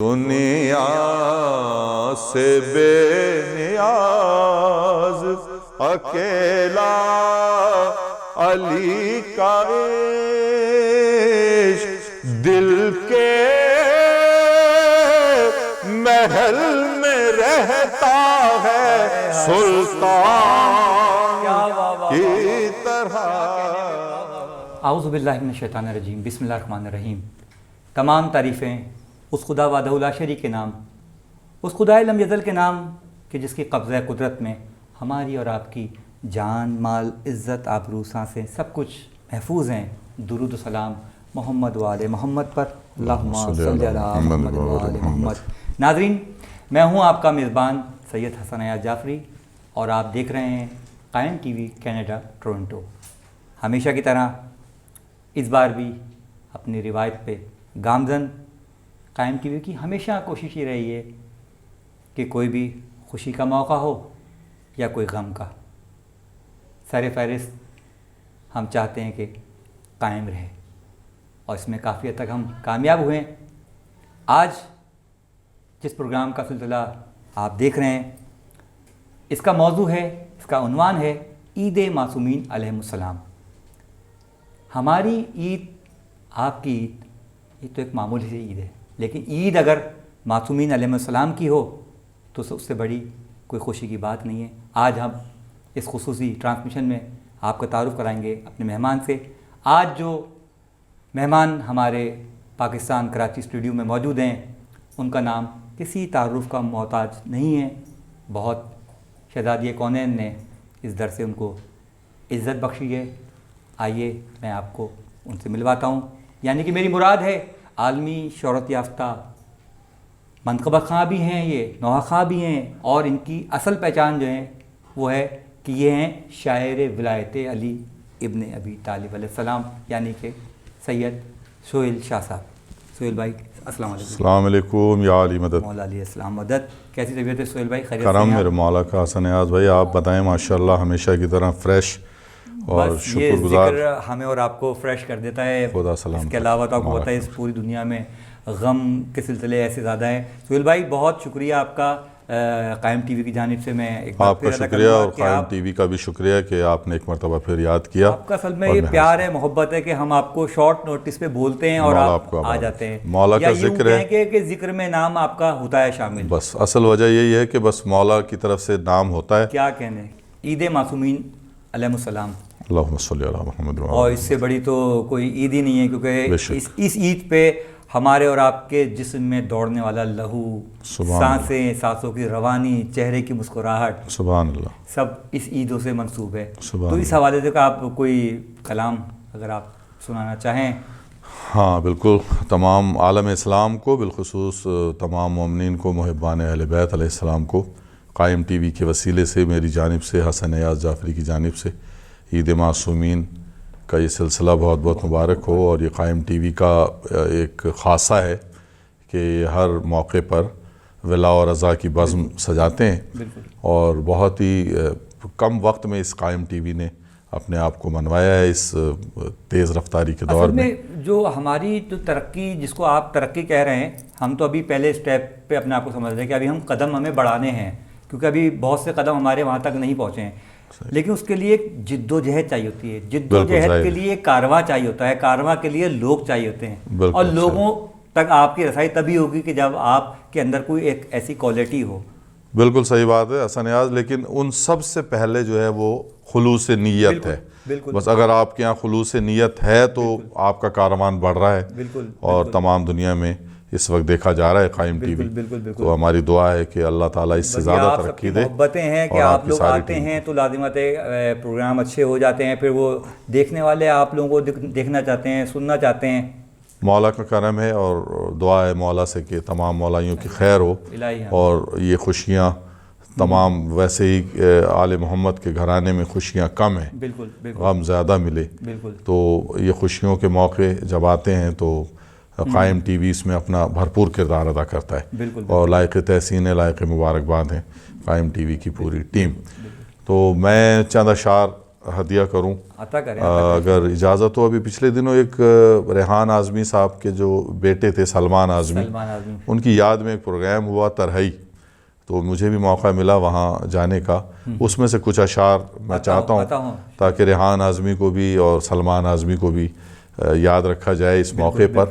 دنیا سے بے نیاز اکیلا علی کا عشق دل کے محل میں رہتا ہے سلطان کی طرح۔ اعوذ باللہ من الشیطان الرجیم، بسم اللہ الرحمن الرحیم۔ تمام تعریفیں اس خدا وحدہ لا شریک کے نام، اس خدائے لم یزل کے نام کہ جس کی قبضہ قدرت میں ہماری اور آپ کی جان، مال، عزت، آبرو، سانسیں سب کچھ محفوظ ہیں۔ درود و سلام محمد و آل محمد پر، اللہم صلی علی محمد و آل محمد۔ ناظرین، میں ہوں آپ کا میزبان سید حسن ایاز جعفری اور آپ دیکھ رہے ہیں قائم ٹی وی کینیڈا ٹورنٹو۔ ہمیشہ کی طرح اس بار بھی اپنی روایت پہ گامزن قائم ٹی وی کی ہمیشہ کوشش یہ رہی ہے کہ کوئی بھی خوشی کا موقع ہو یا کوئی غم کا، سر فہرست ہم چاہتے ہیں کہ قائم رہے، اور اس میں کافی حد تک ہم کامیاب ہوئے۔ آج جس پروگرام کا سلسلہ آپ دیکھ رہے ہیں، اس کا موضوع ہے، اس کا عنوان ہے عید معصومین علیہم السلام۔ ہماری عید، آپ کی عید، یہ تو ایک معمولی سی عید ہے، لیکن عید اگر معصومین علیہم السلام کی ہو تو اس سے بڑی کوئی خوشی کی بات نہیں ہے۔ آج ہم اس خصوصی ٹرانسمیشن میں آپ کا تعارف کرائیں گے اپنے مہمان سے۔ آج جو مہمان ہمارے پاکستان کراچی اسٹوڈیو میں موجود ہیں، ان کا نام کسی تعارف کا محتاج نہیں ہے۔ بہت شہزادی کونین نے اس در سے ان کو عزت بخشی ہے۔ آئیے میں آپ کو ان سے ملواتا ہوں، یعنی کہ میری مراد ہے عالمی شہرت یافتہ منقبہ خواں بھی ہیں، یہ نوحہ خواں بھی ہیں، اور ان کی اصل پہچان جو ہے وہ ہے کہ یہ ہیں شاعر ولایت علی ابن ابی طالب علیہ السلام، یعنی کہ سید سہیل شاہ صاحب۔ سہیل بھائی السلام علیکم۔ السلام علیکم یا علی مدد۔ مولا علیہ السلام مدد۔ کیسی طبیعت ہے سہیل بھائی؟ خیریت سے کرم ہیں میرے مولا کا حسن ایاز بھائی، آپ بتائیں؟ ماشاءاللہ ہمیشہ کی طرح فریش اور بس یہ شکر گزار۔ ذکر ہمیں اور آپ کو فریش کر دیتا ہے۔ خدا سلامت۔ اس کے علاوہ تو آپ کو پتہ ہے اس پوری دنیا میں غم کے سلسلے ایسے زیادہ ہیں۔ سہیل بھائی بہت شکریہ آپ کا قائم ٹی وی کی جانب سے، میں ایک بار آپ کا شکریہ، اور قائم ٹی وی کا بھی شکریہ کہ آپ نے ایک مرتبہ پھر یاد کیا۔ آپ کا اصل میں یہ پیار ہے، محبت ہے کہ ہم آپ کو شارٹ نوٹس پہ بولتے ہیں اور آپ آ جاتے ہیں۔ مولا کا ذکر ہے کہ ذکر میں نام آپ کا ہوتا ہے شامل۔ بس اصل وجہ یہی ہے کہ بس مولا کی طرف سے نام ہوتا ہے۔ کیا کہنے، عید معصومین علیہم السلام، اللہم صلی علی محمد۔ اور اس سے بڑی تو کوئی عید ہی نہیں ہے، کیونکہ اس عید پہ ہمارے اور آپ کے جسم میں دوڑنے والا لہو، سانسیں، سانسوں کی روانی، چہرے کی مسکراہٹ، سبحان اللہ، سب اس عیدوں سے منسوب ہے۔ سبحان تو اس حوالے سے آپ کوئی کلام اگر آپ سنانا چاہیں؟ ہاں بالکل، تمام عالم اسلام کو، بالخصوص تمام مومنین کو، محبان اہل بیت علیہ السلام کو قائم ٹی وی کے وسیلے سے میری جانب سے، حسن ایاز جعفری کی جانب سے عید معصومین کا یہ سلسلہ بہت بہت مبارک ہو۔ اور یہ قائم ٹی وی کا ایک خاصہ ہے کہ ہر موقع پر ولا اور رضا کی بزم سجاتے ہیں، اور بہت ہی کم وقت میں اس قائم ٹی وی نے اپنے آپ کو منوایا ہے اس تیز رفتاری کے دور میں۔ جو ہماری جو ترقی، جس کو آپ ترقی کہہ رہے ہیں، ہم تو ابھی پہلے اسٹیپ پہ اپنے آپ کو سمجھ رہے ہیں کہ ابھی ہم قدم ہمیں بڑھانے ہیں، کیونکہ ابھی بہت سے قدم ہمارے وہاں تک نہیں پہنچے ہیں، لیکن اس کے لیے ایک جد و جہد چاہیے ہوتی ہے۔ جد و جہد کے لیے کارواں چاہیے ہوتا ہے، کارواں کے لیے لوگ چاہیے ہوتے ہیں، اور لوگوں تک آپ کی رسائی تبھی ہوگی کہ جب آپ کے اندر کوئی ایک ایسی کوالٹی ہو۔ بالکل صحیح بات ہے حسن ایاز، لیکن ان سب سے پہلے جو ہے وہ خلوص نیت ہے۔ بس اگر آپ کے یہاں خلوص نیت ہے تو آپ کا کاروان بڑھ رہا ہے، اور تمام دنیا میں اس وقت دیکھا جا رہا ہے قائم ٹی وی۔ تو ہماری دعا ہے کہ اللہ تعالیٰ اس سے زیادہ ترقی دے۔ محبتیں ہیں کہ آپ لوگ آتے ہیں تو لازمت پروگرام اچھے ہو جاتے ہیں، پھر وہ دیکھنے والے آپ لوگوں کو دیکھنا چاہتے ہیں، سننا چاہتے ہیں۔ مولا کا کرم ہے، اور دعا ہے مولا سے کہ تمام مولائیوں کی خیر ہو، اور یہ خوشیاں تمام، ویسے ہی آل محمد کے گھرانے میں خوشیاں کم ہیں، غم زیادہ ملے، تو یہ خوشیوں کے موقع جب آتے ہیں تو قائم ٹی وی اس میں اپنا بھرپور کردار ادا کرتا ہے، اور لائق تحسین لائق مبارکباد ہیں قائم ٹی وی کی پوری ٹیم۔ تو میں چند اشعار ہدیہ کروں عطا کریں. اگر اجازت ہو. ابھی پچھلے دنوں ایک ریحان اعظمی صاحب کے جو بیٹے تھے سلمان اعظمی، ان کی یاد میں ایک پروگرام ہوا ترہئی، تو مجھے بھی موقع ملا وہاں جانے کا. اس میں سے کچھ اشعار میں چاہتا ہوں تاکہ ریحان اعظمی کو بھی اور سلمان اعظمی کو بھی یاد رکھا جائے اس موقع پر.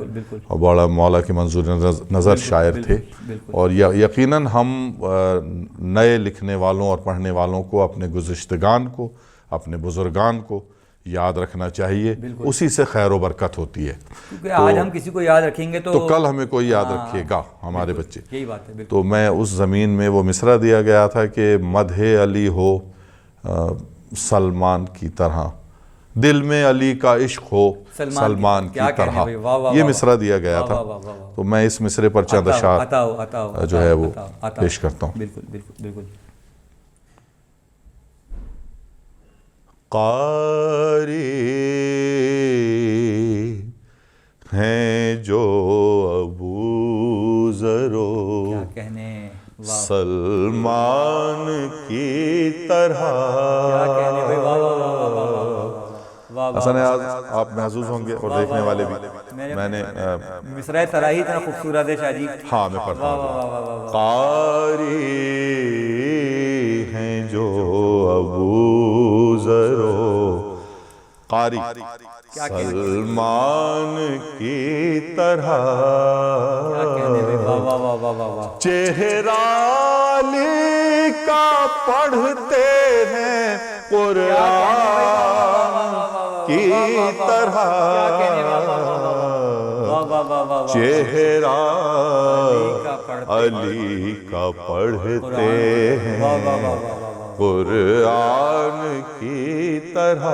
اور بڑا مولا کے منظور نظر شاعر تھے، اور یقیناً ہم نئے لکھنے والوں اور پڑھنے والوں کو اپنے گزشتگان کو، اپنے بزرگان کو یاد رکھنا چاہیے. اسی سے خیر و برکت ہوتی ہے. کیونکہ آج ہم کسی کو یاد رکھیں گے تو کل ہمیں کوئی یاد رکھے گا، ہمارے بچے. یہی بات ہے. تو میں اس زمین میں وہ مصرع دیا گیا تھا کہ مدح علی ہو سلمان کی طرح، دل میں علی کا عشق ہو سلمان کی طرح. یہ مصرع دیا گیا تھا. تو میں اس مصرے پر چند اشعار جو ہے وہ پیش کرتا ہوں. بالکل بالکل بالکل. قاری ہیں جو ابو ذرو کیا کہنے سلمان کی طرح. حسن نیاز آپ محظوظ ہوں گے اور دیکھنے والے بھی. میں نے مصرع تراہی اتنا خوبصورت ہے شاہ جی. ہاں میں پڑھتا ہوں. قاری ہیں جو ابو ذرو قاری سلمان کی طرح، چہرہ علی کا پڑھتے ہیں قرآن کی طرح، چہرہ علی کا پڑھتے ہیں قرآن کی طرح.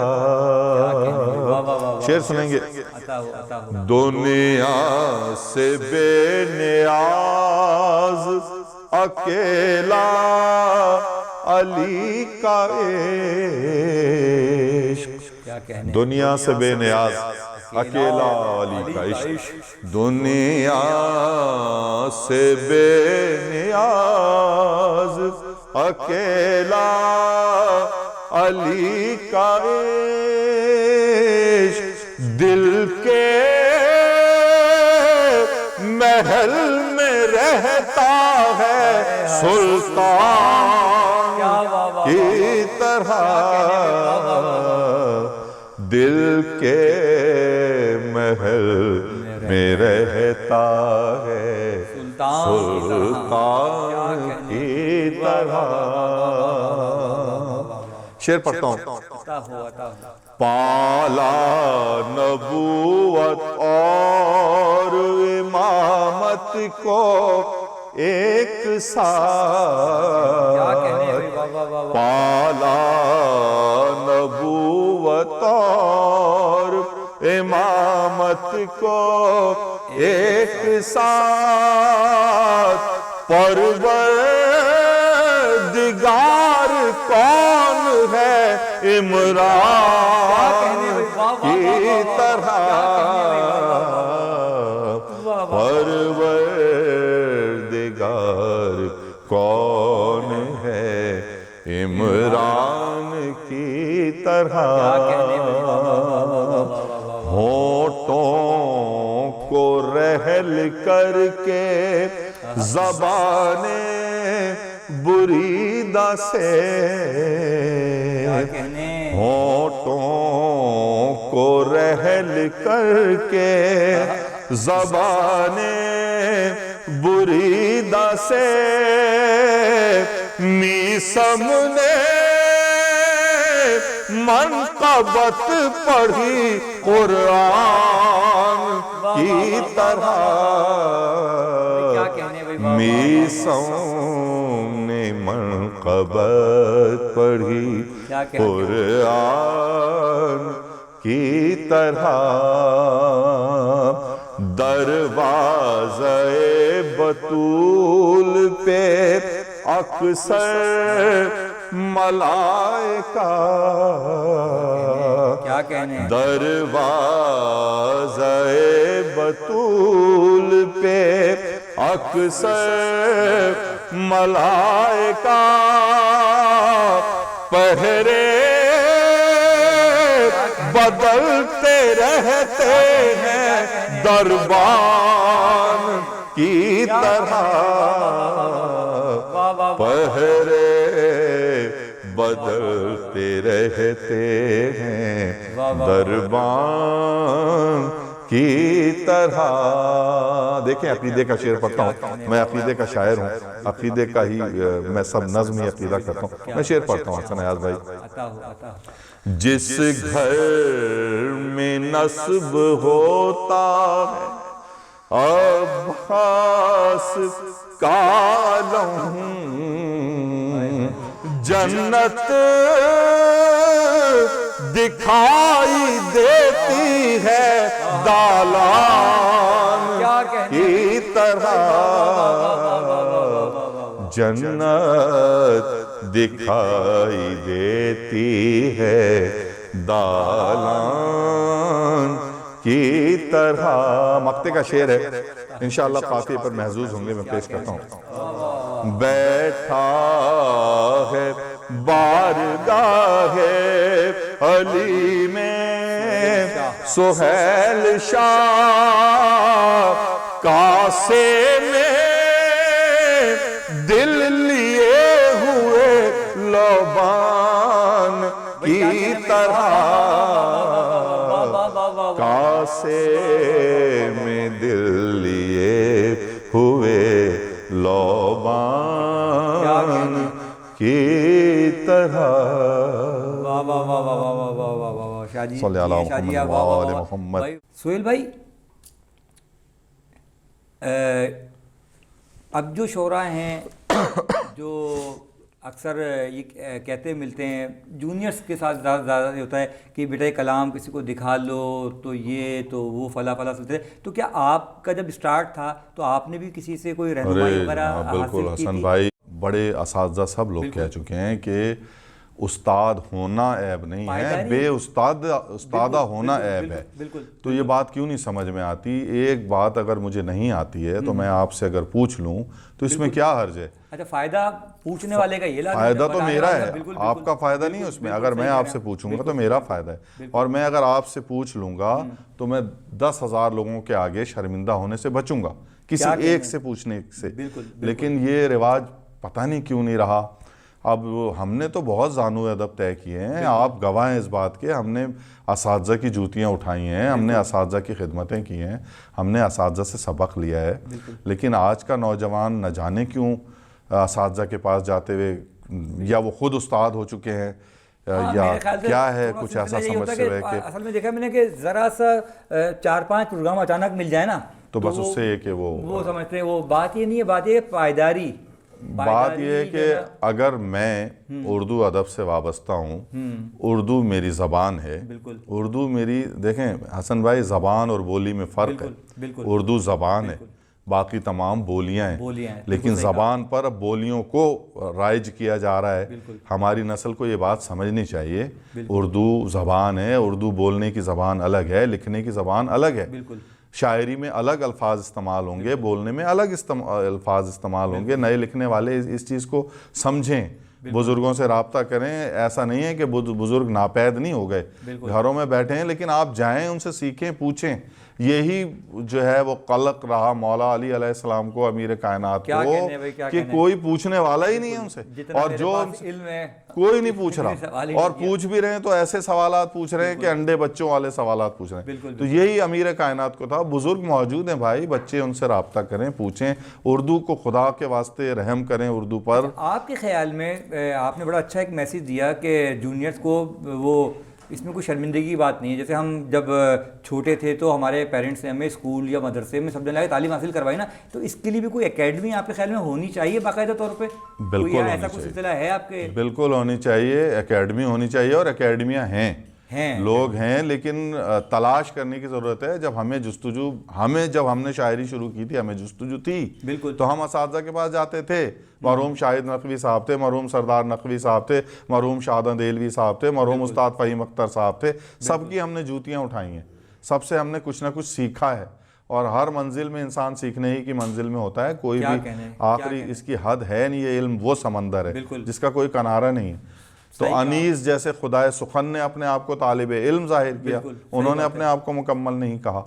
شعر سنیں گے. دنیا سے بے نیاز اکیلا علی کا عشق، دنیا سے بے نیاز اکیلا علی کا عشق، دنیا سے بے نیاز اکیلا علی کا عشق، دل کے محل میں رہتا ہے سلطان کی طرح، دل کے محل میں رہتا ہے سلطان کی طرح. شعر پڑھتا ہوں. پالا نبوت اور امامت کو ایک ساتھ، پالا نبوت اور امامت کو ایک ساتھ، پروردگار کون ہے عمران کی طرح، پروردگار کون ہے عمران کی طرح. ہونٹوں کو رحل کر کے زبان بریدہ سے، ہونٹوں کو رحل کر کے زبان بریدہ سے، میسم نے منقبت پڑھی قرآن کی طرح، میسم نے منقبت پڑھی قرآن کی طرح، دروازہ بطول پہ اکثر ملائکہ، دروازہ بطول پہ اکثر ملائکہ، پہرے بدلتے رہتے ہیں دربان کی طرح، پہرے بدلتے رہتے ہیں دربان کی طرح۔ دیکھیں عقیدے کا شعر پڑھتا ہوں، میں عقیدے کا شاعر ہوں، عقیدے کا ہی میں سب نظم ہی عقیدہ کرتا ہوں، میں شعر پڑھتا ہوں حسن ایاز بھائی۔ جس گھر میں نصب ہوتا ہے عباس کا علم، جنت دکھائی دیتی ہے دالان کی طرح، جنت دکھائی دیتی ہے دالان کی طرح۔ مقطع کا شعر ہے، انشاءاللہ قافیے پر محظوظ ہوں گے، میں پیش کرتا ہوں۔ بیٹھا ہے بارگاہ علی میں سہیل شاہ، کاسے میں دل لیے ہوئے لبان کی طرح، کاسے میں دل لیے ہوئے لبان کی طرح۔ صلی اللہ علیہ محمد۔ سہیل بھائی، اب جو شعراء ہیں جو اکثر یہ کہتے ملتے ہیں، جونیئرز کے ساتھ زیادہ ہوتا ہے کہ بیٹا کلام کسی کو دکھا لو تو یہ تو وہ فلاں فلاں سلسلے، تو کیا آپ کا جب سٹارٹ تھا تو آپ نے بھی کسی سے کوئی رہنمائی وغیرہ بالکل حسن بھائی، بڑے اساتذہ سب لوگ کہہ چکے ہیں کہ استاد ہونا عیب نہیں ہے، بے استادہ ہونا عیب ہے۔ تو یہ بات کیوں نہیں سمجھ میں آتی؟ ایک بات اگر مجھے نہیں آتی ہے تو میں آپ سے اگر پوچھ لوں تو اس میں کیا حرج ہے؟ اچھا، فائدہ پوچھنے والے کا یہ فائدہ تو میرا ہے، آپ کا فائدہ نہیں ہے اس میں۔ اگر میں آپ سے پوچھوں گا تو میرا فائدہ ہے، اور میں اگر آپ سے پوچھ لوں گا تو میں 10,000 لوگوں کے آگے شرمندہ ہونے سے بچوں گا کسی ایک سے پوچھنے سے۔ لیکن یہ رواج پتہ نہیں کیوں نہیں رہا۔ اب ہم نے تو بہت زانو ادب طے کیے ہیں، آپ گواہ ہیں اس بات کے، ہم نے اساتذہ کی جوتیاں اٹھائی ہیں، ہم نے اساتذہ کی خدمتیں کی ہیں، ہم نے اساتذہ سے سبق لیا ہے، لیکن آج کا نوجوان نہ جانے کیوں اساتذہ کے پاس جاتے ہوئے، یا وہ خود استاد ہو چکے ہیں یا کیا ہے، کچھ ایسا سمجھتے ہوئے کہ اصل میں دیکھا میں نے کہ ذرا سا 4-5 پروگرام اچانک مل جائے نا تو بس اس سے یہ کہ وہ سمجھتے ہیں، وہ بات یہ نہیں ہے، بات یہ پائیداری۔ بات یہ ہے کہ اگر میں اردو ادب سے وابستہ ہوں، اردو میری زبان ہے، اردو میری، دیکھیں حسن بھائی زبان اور بولی میں فرق ہے، اردو زبان ہے، باقی تمام بولیاں ہیں، لیکن زبان پر اب بولیوں کو رائج کیا جا رہا ہے۔ ہماری نسل کو یہ بات سمجھنی چاہیے، اردو زبان ہے، اردو بولنے کی زبان الگ ہے، لکھنے کی زبان الگ ہے، شاعری میں الگ الفاظ استعمال ہوں گے، بولنے میں الگ الفاظ استعمال ہوں گے۔ نئے لکھنے والے اس چیز کو سمجھیں، بزرگوں سے رابطہ کریں۔ ایسا نہیں ہے کہ بزرگ ناپید نہیں ہو گئے، گھروں میں بیٹھے ہیں، لیکن آپ جائیں ان سے سیکھیں، پوچھیں۔ یہی جو ہے وہ قلق رہا مولا علی علیہ السلام کو، امیر کائنات کو، کہ کوئی پوچھنے والا ہی نہیں ہے ان سے، اور جو کوئی نہیں پوچھ رہا، اور پوچھ بھی رہے ہیں تو ایسے سوالات پوچھ رہے ہیں کہ انڈے بچوں والے سوالات پوچھ رہے ہیں۔ تو یہی امیر کائنات کو تھا۔ بزرگ موجود ہیں بھائی، بچے ان سے رابطہ کریں، پوچھیں، اردو کو خدا کے واسطے رحم کریں اردو پر۔ آپ کے خیال میں آپ نے بڑا اچھا ایک میسیج دیا کہ جونیئرز کو وہ اس میں کوئی شرمندگی کی بات نہیں ہے۔ جیسے ہم جب چھوٹے تھے تو ہمارے پیرنٹس نے ہمیں اسکول یا مدرسے میں سب جگہ تعلیم حاصل کروائی نا، تو اس کے لیے بھی کوئی اکیڈمی آپ کے خیال میں ہونی چاہیے باقاعدہ طور پہ؟ بالکل ایسا کوئی سلسلہ ہے آپ کے؟ بالکل ہونی چاہیے، اکیڈمی ہونی چاہیے، اور اکیڈمیاں ہیں، لوگ ہیں، لیکن تلاش کرنے کی ضرورت ہے۔ جب ہمیں جستجو، جب ہم نے شاعری شروع کی تھی ہمیں جستجو تھی، تو ہم اساتذہ کے پاس جاتے تھے۔ مرحوم شاہد نقوی صاحب تھے، مرحوم سردار نقوی صاحب تھے، مرحوم شاداں دیلوی صاحب تھے، مرحوم استاد فہیم اختر صاحب تھے، سب کی ہم نے جوتیاں اٹھائی ہیں، سب سے ہم نے کچھ نہ کچھ سیکھا ہے۔ اور ہر منزل میں انسان سیکھنے ہی کی منزل میں ہوتا ہے، کوئی بھی آخری اس کی حد ہے نہیں۔ یہ علم وہ سمندر ہے جس کا کوئی کنارہ نہیں ہے۔ تو انیس جیسے خدائے سخن نے اپنے آپ کو طالب علم ظاہر کیا، انہوں نے اپنے آپ کو مکمل نہیں کہا۔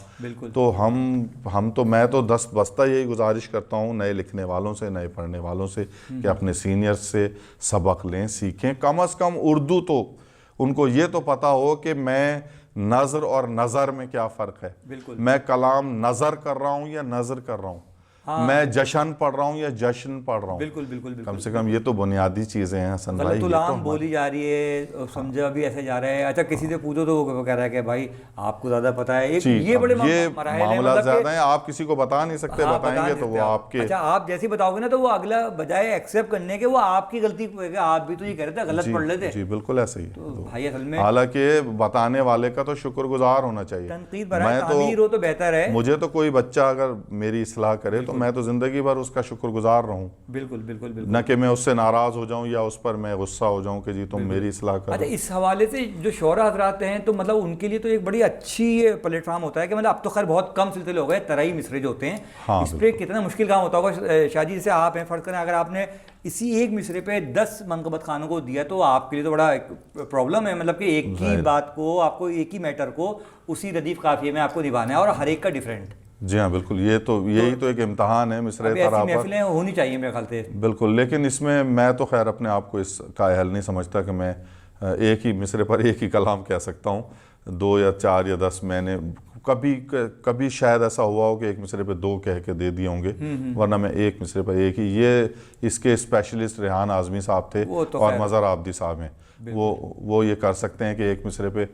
تو میں تو دست بستہ یہی گزارش کرتا ہوں نئے لکھنے والوں سے، نئے پڑھنے والوں سے، کہ اپنے سینئر سے سبق لیں، سیکھیں، کم از کم اردو تو ان کو یہ تو پتہ ہو کہ میں نظر اور نظر میں کیا فرق ہے، میں کلام نظر کر رہا ہوں یا نظر کر رہا ہوں، میں جشن پڑھ رہا ہوں یا جشن پڑھ رہا ہوں۔ بالکل کم سے کم یہ تو بنیادی چیزیں ہیں حسن بھائی، غلط العام بولی جا رہی ہے، سمجھا بھی ایسے جا رہا ہے۔ اچھا کسی سے پوچھو تو وہ کہہ رہا ہے کہ بھائی آپ کو زیادہ پتہ ہے، یہ بڑے معاملات زیادہ ہیں، آپ کسی کو بتا نہیں سکتے، بتائیں گے تو وہ آپ کے، اچھا آپ جیسے بتاؤ گے نا تو وہ اگلا بجائے ایکسیپٹ کرنے کے وہ آپ کی غلطی کہ آپ بھی تو یہ کہہ رہے تھے غلط پڑھ لیتے۔ جی بالکل ایسے ہی، بھائی اصل میں حالانکہ بتانے والے کا تو شکر گزار ہونا چاہیے۔ تنقید برائے تعمیر ہو تو بہتر ہے۔ مجھے تو کوئی بچہ اگر میری اصلاح کرے تو میں تو زندگی بھر اس کا شکر گزار رہوں، بالکل نہ کہ میں اس سے ناراض ہو جاؤں یا اس پر میں غصہ ہو جاؤں کہ جی تم میری اصلاح کرو۔ اچھا اس حوالے سے جو شعراء حضرات ہیں تو مطلب ان کے لیے تو ایک بڑی اچھی پلیٹ فارم ہوتا ہے کہ مطلب اب تو خیر بہت کم سلسلے ہو گئے، ترائی مصرے جو ہوتے ہیں، اس پہ کتنا مشکل کام ہوتا ہوگا۔ شاہ جی جیسے آپ ہیں، فرض کریں اگر آپ نے اسی ایک مصرے پہ 10 منقبت خانوں کو دیا تو آپ کے لیے تو بڑا پرابلم ہے، مطلب کہ ایک ہی بات کو آپ کو، ایک ہی میٹر کو اسی ردیف قافیے میں آپ کو نبھانا ہے اور ہر ایک کا ڈیفرنٹ۔ جی ہاں بالکل، یہی تو ایک امتحان ہے مصرع ایسی طرح پر، محفلیں ہونی چاہیے میرے خیال سے۔ بالکل، لیکن اس میں تو خیر اپنے آپ کو اس کا اہل نہیں سمجھتا کہ میں ایک ہی مصرے پر ایک ہی کلام کہہ سکتا ہوں، 2 یا 4 یا 10 میں نے کبھی شاید ایسا ہوا ہو کہ ایک مصرے پہ 2 کہہ کے دے دیے ہوں گے، ورنہ میں ایک مصرے پر ایک ہی۔ یہ اس کے اسپیشلسٹ ریحان اعظمی صاحب تھے اور مظہر عابدی صاحب ہیں، وہ یہ کر سکتے ہیں کہ ایک مصرے پہ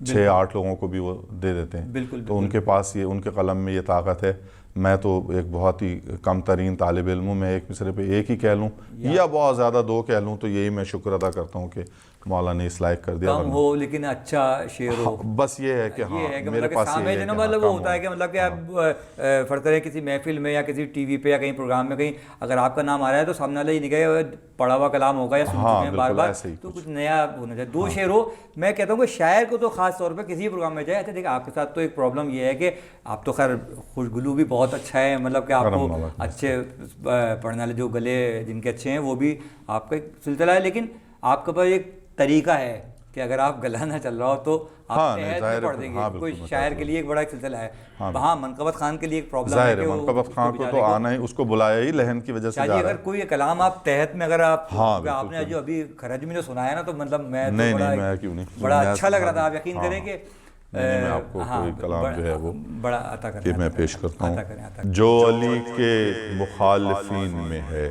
6-8 لوگوں کو بھی وہ دے دیتے ہیں، تو ان کے پاس یہ، ان کے قلم میں یہ طاقت ہے۔ میں تو ایک بہت ہی کم ترین طالب علم ہوں، میں ایک مصرے پہ ایک ہی کہہ لوں یا بہت زیادہ 2 کہہ لوں تو یہی میں شکر ادا کرتا ہوں کہ مولا نے اس لائق کر دیا، کم ہو لیکن اچھا شعر ہو، بس یہ ہے کہ ہاں میرے پاس یہ ہے کہ مطلب وہ ہوتا ہے کہ مطلب کہ آپ فرض کریں کسی محفل میں یا کسی ٹی وی پہ یا کہیں پروگرام میں کہیں اگر آپ کا نام آ رہا ہے تو سامنے والا یہ نہیں کہے پڑھا ہوا کلام ہوگا یا سن چکے ہیں بار بار، تو کچھ نیا ہونا چاہیے، 2 شعر ہو۔ میں کہتا ہوں کہ شاعر کو تو خاص طور پہ کسی پروگرام میں جائے، اچھا دیکھیں آپ کے ساتھ تو ایک پرابلم یہ ہے کہ آپ تو خیر خوشگلو بھی بہت اچھا ہے، مطلب کہ آپ کو اچھے پڑھنے والے جو گلے جن کے اچھے ہیں وہ بھی آپ کا ایک سلسلہ ہے، لیکن آپ کے پاس ایک طریقہ ہے کہ اگر آپ گلا نہ چل رہا ہو تو آپ تحت میں پڑھ دیں گے۔ کوئی شاعر کے لیے ایک بڑا ایک سلسلہ ہے، وہاں منقبت خان کے لیے ایک پرابلم ہے کہ منقبت خان کو تو آنا ہی، اس کو بلایا ہی لہن کی وجہ سے جا رہا ہے۔ اگر کوئی کلام آپ تحت میں اگر آپ نے جو ابھی خرج میں جو سنایا نا تو مطلب میں بڑا اچھا لگ رہا تھا، آپ یقین کریں کہ میں آپ کو کوئی کلام جو ہے وہ بڑا عطا کریں کہ میں پیش کرتا ہوں۔ جو علی کے مخالفین میں ہے،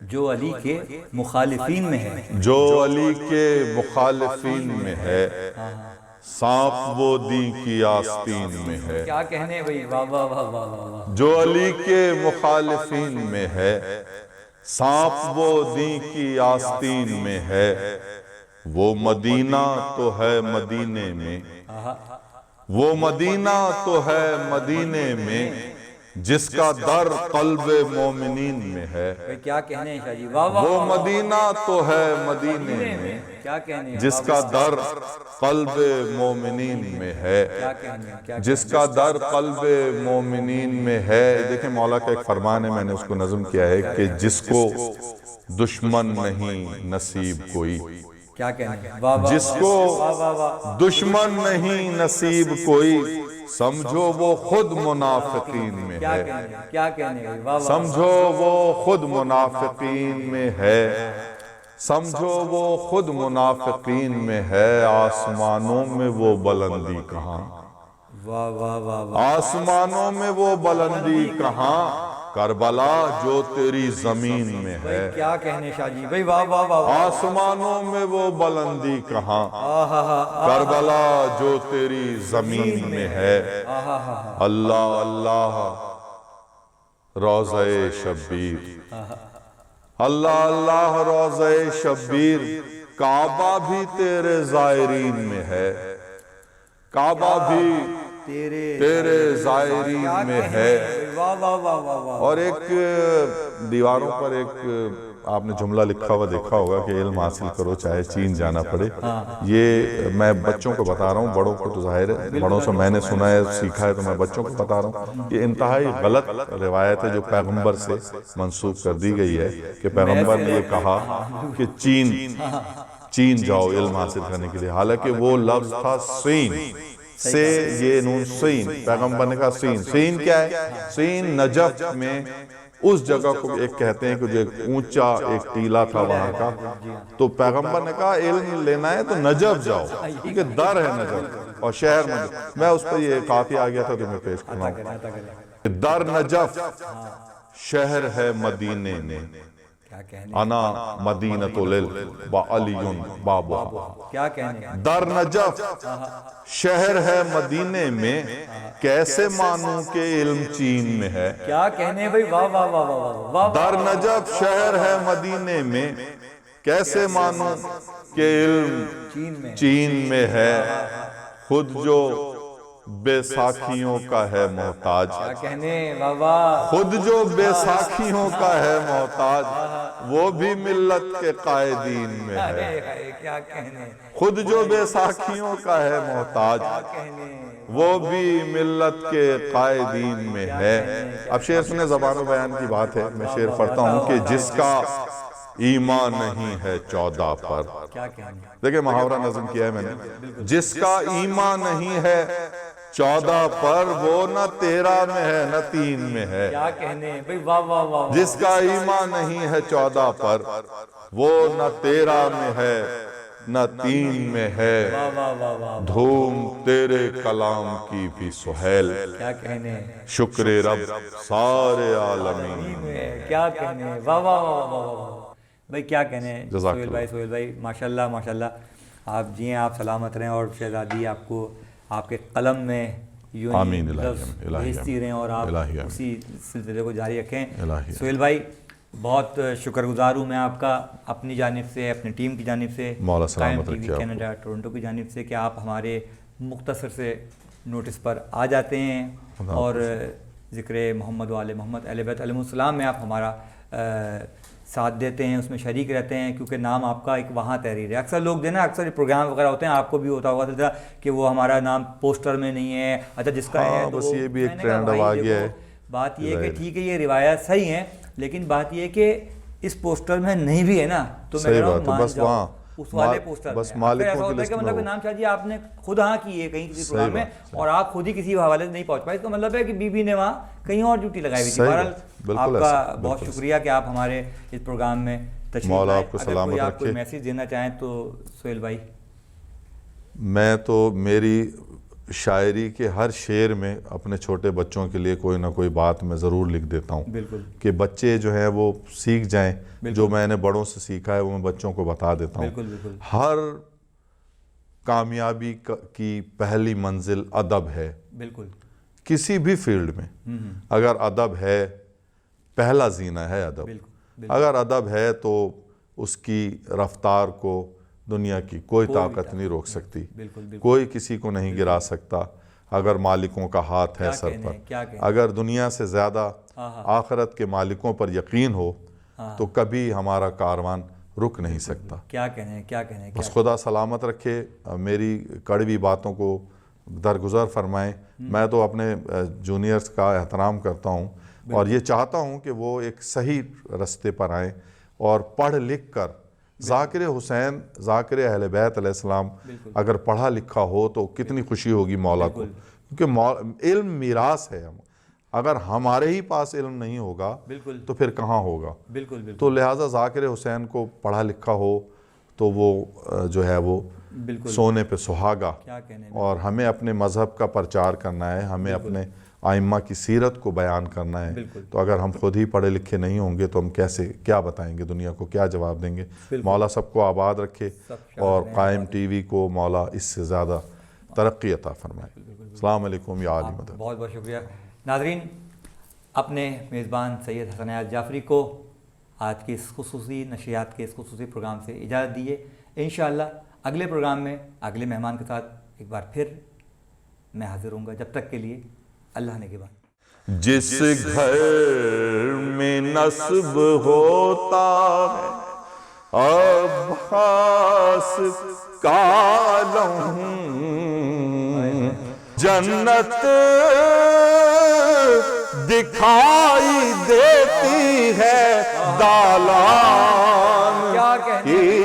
جو علی کے مخالفین میں ہے، جو علی کے مخالفین میں ہے، سانپ وہ دین کی آستین میں ہے۔ کیا کہنے بھائی، واہ واہ واہ واہ واہ۔ جو علی کے مخالفین میں ہے، سانپ وہ دین کی آستین میں ہے، وہ مدینہ تو ہے مدینے میں، وہ مدینہ تو ہے مدینے میں، جس کا در قلب مومنین میں ہے۔ کیا کہنے ہیں شاہ جی، واہ واہ۔ وہ مدینہ تو ہے مدینے میں، کیا کہنے ہیں، جس کا در قلب مومنین میں ہے، کیا کہنے ہیں، جس کا در قلب مومنین میں ہے۔ دیکھیں مولا کا ایک فرمان ہے، میں نے اس کو نظم کیا ہے کہ جس کو دشمن نہیں نصیب کوئی، کیا کہنے ہیں، واہ واہ۔ جس کو دشمن نہیں نصیب کوئی، سمجھو وہ خود منافقین میں ہے، کیا کہنے ہیں، واہ واہ۔ سمجھو وہ خود منافقین میں ہے، سمجھو وہ خود منافقین میں ہے، آسمانوں میں وہ بلندی کہاں، واہ واہ واہ واہ۔ آسمانوں میں وہ بلندی کہاں، کربلا جو تیری زمین میں ہے۔ کیا کہنے شاہ جی بھائی، واہ واہ واہ۔ آسمانوں میں وہ بلندی کہاں، کربلا جو تیری زمین میں ہے۔ اللہ اللہ روضہ شبیر، اللہ اللہ روضہ شبیر، کعبہ بھی تیرے زائرین میں ہے، کعبہ بھی تیرے زائرین میں ہے۔ اور ایک دیواروں پر ایک آپ نے جملہ لکھا ہوا دیکھا ہوگا کہ علم حاصل کرو چاہے چین جانا پڑے، یہ میں بچوں کو بتا رہا ہوں، بڑوں کو تو ظاہر ہے، بڑوں سے میں نے سنا ہے سیکھا ہے تو میں بچوں کو بتا رہا ہوں۔ یہ انتہائی غلط روایت ہے جو پیغمبر سے منسوخ کر دی گئی ہے کہ پیغمبر نے یہ کہا کہ چین چین جاؤ علم حاصل کرنے کے لیے، حالانکہ وہ لفظ تھا سین، سے یہ نون سین، پیغمبر نے کہا سین۔ سین کیا ہے؟ سین نجف میں اس جگہ کو ایک کہتے ہیں کہ جو ایک اونچا ایک ٹیلا تھا وہاں کا، تو پیغمبر نے کہا علم لینا ہے تو نجف جاؤ، کیونکہ در ہے نجف اور شہر نجف۔ میں اس پہ یہ کافی آ گیا تھا تو میں پیش کرنا ہوں۔ در نجف شہر ہے مدینے میں، انا مدینۃ العلم وعلی بابھا۔ کیا کہنے، در نجف شہر ہے مدینے میں، کیسے مانوں کہ علم چین میں ہے۔ کیا کہنے بھائی، واہ واہ واہ واہ واہ۔ در نجف شہر ہے مدینے میں، کیسے مانوں کہ علم چین میں ہے۔ خود جو بے ساکھیوں کا ہے محتاج، کیا کہنے، واہ واہ۔ خود جو بے ساکھیوں کا ہے محتاج، وہ بھی ملت کے قائدین میں ہے۔ کیا کہنے، خود جو بے ساکھیوں کا ہے محتاج، وہ بھی ملت کے قائدین میں ہے۔ اب شعر سنے، زبان و بیان کی بات ہے، میں شعر پڑھتا ہوں کہ جس کا ایمان نہیں ہے 14 پر۔ کیا کہنے، دیکھیں محاورہ نظم کیا ہے میں نے، جس کا ایمان نہیں ہے 14 پر، وہ نہ 13 میں ہے نہ 3 میں ہے۔ کیا کہنے بھائی، واہ واہ واہ۔ جس کا ایمان نہیں ہے 14 پر، وہ نہ 13 میں ہے نہ 3 میں ہے۔ واہ واہ واہ واہ۔ دھوم تیرے کلام کی بھی سہیل، کیا کہنے، شکر رب سارے عالمین۔ کیا کہنے، واہ واہ واہ واہ بھائی، کیا کہنے جزاک سہیل اللہ۔ بھائی، سہیل بھائی ماشاءاللہ ماشاءاللہ، آپ جی آپ سلامت رہیں، اور شہزادی آپ کو آپ کے قلم میں یوں آمین، ہی الہی لفظ الہی بھیجتی رہیں اور آپ الہی اسی سلسلے کو جاری رکھیں۔ الہی سہیل بھائی بہت شکر گزار ہوں میں آپ کا، اپنی جانب سے، اپنی ٹیم کی جانب سے، مولا قائم سلامت ٹی وی رکھے آپ کو۔ کینیڈا ٹورنٹو کی جانب سے، کہ آپ ہمارے مختصر سے نوٹس پر آ جاتے ہیں اور ذکر محمد و آل محمد اہل بیت علیہ السلام میں آپ ہمارا ساتھ دیتے ہیں، اس میں شریک رہتے ہیں، کیونکہ نام آپ کا ایک وہاں تحریر ہے۔ اکثر لوگ جو نا، اکثر پروگرام وغیرہ ہوتے ہیں، آپ کو بھی ہوتا ہوگا کہ وہ ہمارا نام پوسٹر میں نہیں ہے، اچھا جس کا ہے بس یہ بھی ایک ٹرینڈ اب آ گیا ہے۔ بات یہ ہے کہ ٹھیک ہے یہ روایات صحیح ہیں، لیکن بات یہ ہے کہ اس پوسٹر میں نہیں بھی ہے نا، تو میں کہہ رہا ہوں مان جاؤ اس والے پوسٹر بس میں۔ مالکوں ایسا کی ہوتا ہے لسٹ کہ میں مطلب ہو۔ نام شاہ جی آپ نے خود ہاں کی ہے کہیں کسی پروگرام میں، اور آپ خود ہی کسی حوالے سے نہیں پہنچ پائے، اس کا مطلب ہے کہ بی بی نے وہاں کہیں اور ڈیوٹی لگائی ہوئی تھی۔ بہرحال آپ کا بہت شکریہ کہ آپ ہمارے اس پروگرام میں تشریف مولا لائے۔ آپ کو اگر سلامت کوئی آپ کوئی رکھے۔ میسیج دینا چاہیں تو سہیل بھائی۔ میں تو میری شاعری کے ہر شعر میں اپنے چھوٹے بچوں کے لیے کوئی نہ کوئی بات میں ضرور لکھ دیتا ہوں، بالکل کہ بچے جو ہیں وہ سیکھ جائیں، جو میں نے بڑوں سے سیکھا ہے وہ میں بچوں کو بتا دیتا ہوں۔ بالکل بالکل ہر کامیابی کی پہلی منزل ادب ہے، بالکل کسی بھی فیلڈ میں اگر ادب ہے، پہلا زینہ ہے ادب۔ بالکل اگر ادب ہے تو اس کی رفتار کو دنیا کی کوئی طاقت نہیں روک سکتی، بالکل کوئی کسی کو نہیں گرا سکتا اگر مالکوں کا ہاتھ ہے سر پر۔ اگر دنیا سے زیادہ آخرت کے مالکوں پر یقین ہو تو کبھی ہمارا کاروان رک نہیں سکتا۔ کیا کہنے، کیا کہنے، بس خدا سلامت رکھے، میری کڑوی باتوں کو درگزر فرمائیں۔ میں تو اپنے جونیئرز کا احترام کرتا ہوں اور یہ چاہتا ہوں کہ وہ ایک صحیح رستے پر آئیں اور پڑھ لکھ کر ذاکر حسین، ذاکر اہل بیت علیہ السلام اگر پڑھا لکھا ہو تو کتنی خوشی ہوگی مولا کو، کیونکہ علم میراث ہے۔ اگر ہمارے ہی پاس علم نہیں ہوگا تو پھر کہاں ہوگا؟ تو لہٰذا ذاکر حسین کو پڑھا لکھا ہو تو وہ جو ہے وہ سونے پہ سہاگا، اور ہمیں اپنے مذہب کا پرچار کرنا ہے، ہمیں اپنے آئمہ کی سیرت کو بیان کرنا ہے۔ تو اگر ہم خود ہی پڑھے لکھے نہیں ہوں گے تو ہم کیسے کیا بتائیں گے دنیا کو، کیا جواب دیں گے؟ مولا سب کو آباد رکھے اور قائم ٹی وی کو مولا اس سے زیادہ ترقی عطا فرمائے۔ السلام علیکم یا علی مدد۔ بہت بہت شکریہ ناظرین، اپنے میزبان سید حسن ایاز جعفری کو آج کی اس خصوصی نشریات کے اس خصوصی پروگرام سے اجازت دیے۔ انشاءاللہ اگلے پروگرام میں اگلے مہمان کے ساتھ ایک بار پھر میں حاضر ہوں گا، جب تک کے لیے اللہ نے کے بعد۔ جس گھر میں نصب ہوتا ہے عباس کا علم، جنت دکھائی دیتی ہے دالان کی